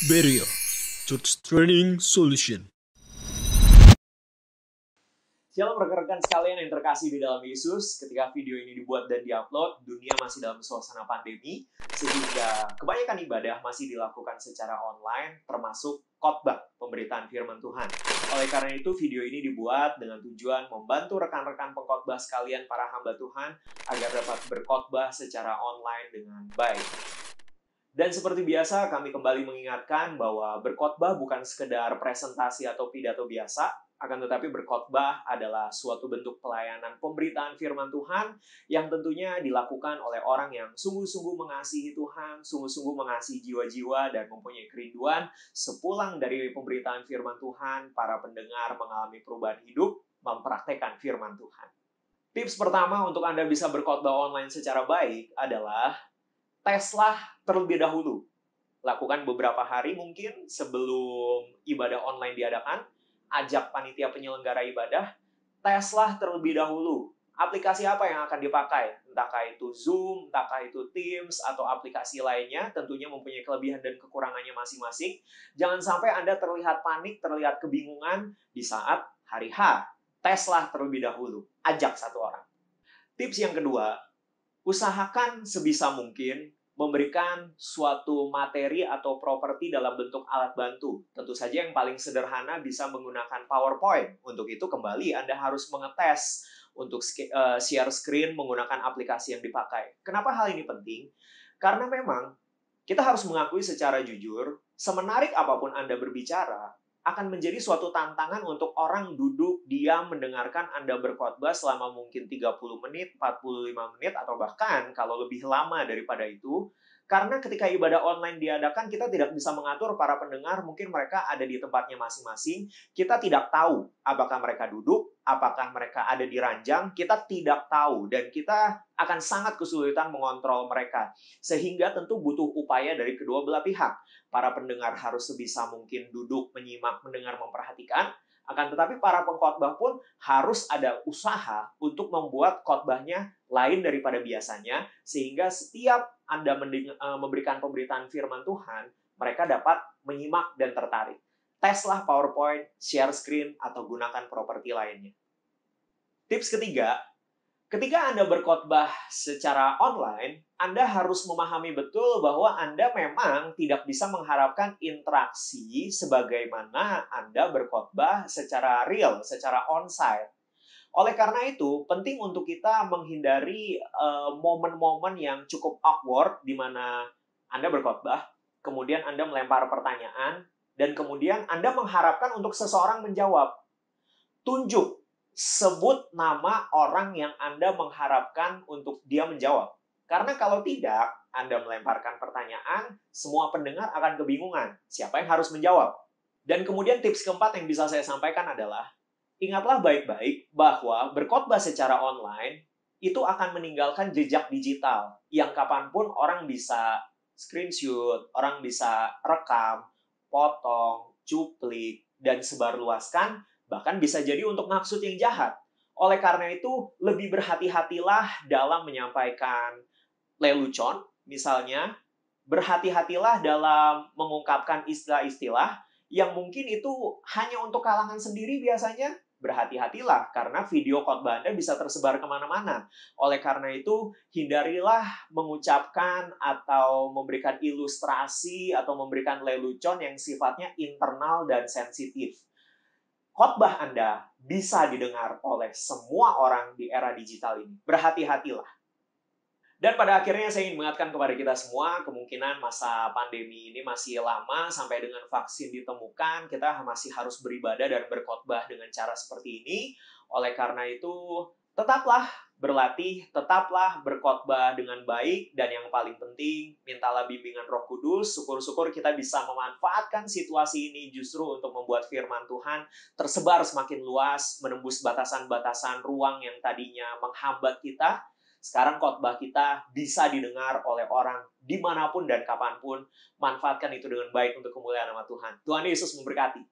Berio, Church Training Solution. Shalom rekan-rekan sekalian yang terkasih di dalam Yesus. Ketika video ini dibuat dan diupload, dunia masih dalam suasana pandemi, sehingga kebanyakan ibadah masih dilakukan secara online, termasuk khotbah pemberitaan firman Tuhan. Oleh karena itu, video ini dibuat dengan tujuan membantu rekan-rekan pengkhotbah sekalian, para hamba Tuhan, agar dapat berkhotbah secara online dengan baik. Dan seperti biasa, kami kembali mengingatkan bahwa berkhotbah bukan sekedar presentasi atau pidato biasa, akan tetapi berkhotbah adalah suatu bentuk pelayanan pemberitaan firman Tuhan yang tentunya dilakukan oleh orang yang sungguh-sungguh mengasihi Tuhan, sungguh-sungguh mengasihi jiwa-jiwa, dan mempunyai kerinduan sepulang dari pemberitaan firman Tuhan, para pendengar mengalami perubahan hidup, mempraktekkan firman Tuhan. Tips pertama untuk Anda bisa berkhotbah online secara baik adalah teslah terlebih dahulu. Lakukan beberapa hari mungkin sebelum ibadah online diadakan, ajak panitia penyelenggara ibadah, teslah terlebih dahulu. Aplikasi apa yang akan dipakai? Entahkah itu Zoom, entahkah itu Teams, atau aplikasi lainnya, tentunya mempunyai kelebihan dan kekurangannya masing-masing. Jangan sampai Anda terlihat panik, terlihat kebingungan di saat hari H. Teslah terlebih dahulu. Ajak satu orang. Tips yang kedua, usahakan sebisa mungkin memberikan suatu materi atau properti dalam bentuk alat bantu. Tentu saja yang paling sederhana bisa menggunakan PowerPoint. Untuk itu kembali Anda harus mengetes untuk share screen menggunakan aplikasi yang dipakai. Kenapa hal ini penting? Karena memang kita harus mengakui secara jujur, semenarik apapun Anda berbicara, akan menjadi suatu tantangan untuk orang duduk, diam, mendengarkan Anda berkhotbah selama mungkin 30 menit, 45 menit, atau bahkan kalau lebih lama daripada itu. Karena ketika ibadah online diadakan, kita tidak bisa mengatur para pendengar, mungkin mereka ada di tempatnya masing-masing. Kita tidak tahu apakah mereka duduk, apakah mereka ada di ranjang, kita tidak tahu. Dan kita akan sangat kesulitan mengontrol mereka. Sehingga tentu butuh upaya dari kedua belah pihak. Para pendengar harus sebisa mungkin duduk, menyimak, mendengar, memperhatikan. Akan tetapi para pengkhotbah pun harus ada usaha untuk membuat khotbahnya lain daripada biasanya, sehingga setiap Anda memberikan pemberitaan firman Tuhan, mereka dapat menyimak dan tertarik. Teslah PowerPoint, share screen, atau gunakan properti lainnya. Tips ketiga, ketika Anda berkhotbah secara online, Anda harus memahami betul bahwa Anda memang tidak bisa mengharapkan interaksi sebagaimana Anda berkhotbah secara real, secara onsite. Oleh karena itu, penting untuk kita menghindari momen-momen yang cukup awkward di mana Anda berkhotbah, kemudian Anda melempar pertanyaan, dan kemudian Anda mengharapkan untuk seseorang menjawab. Tunjuk, sebut nama orang yang Anda mengharapkan untuk dia menjawab. Karena kalau tidak, Anda melemparkan pertanyaan, semua pendengar akan kebingungan. Siapa yang harus menjawab? Dan kemudian tips keempat yang bisa saya sampaikan adalah, ingatlah baik-baik bahwa berkhotbah secara online itu akan meninggalkan jejak digital yang kapanpun orang bisa screenshot, orang bisa rekam, potong, cuplik, dan sebarluaskan, bahkan bisa jadi untuk maksud yang jahat. Oleh karena itu, lebih berhati-hatilah dalam menyampaikan lelucon, misalnya, berhati-hatilah dalam mengungkapkan istilah-istilah yang mungkin itu hanya untuk kalangan sendiri biasanya. Berhati-hatilah, karena video khotbah Anda bisa tersebar kemana-mana. Oleh karena itu, hindarilah mengucapkan atau memberikan ilustrasi atau memberikan lelucon yang sifatnya internal dan sensitif. Khotbah Anda bisa didengar oleh semua orang di era digital ini. Berhati-hatilah. Dan pada akhirnya saya ingin mengingatkan kepada kita semua, kemungkinan masa pandemi ini masih lama sampai dengan vaksin ditemukan, kita masih harus beribadah dan berkhotbah dengan cara seperti ini. Oleh karena itu, tetaplah berlatih, tetaplah berkhotbah dengan baik, dan yang paling penting, mintalah bimbingan Roh Kudus. Syukur-syukur kita bisa memanfaatkan situasi ini justru untuk membuat firman Tuhan tersebar semakin luas, menembus batasan-batasan ruang yang tadinya menghambat kita. Sekarang khotbah kita bisa didengar oleh orang dimanapun dan kapanpun. Manfaatkan itu dengan baik untuk kemuliaan nama Tuhan. Tuhan Yesus memberkati.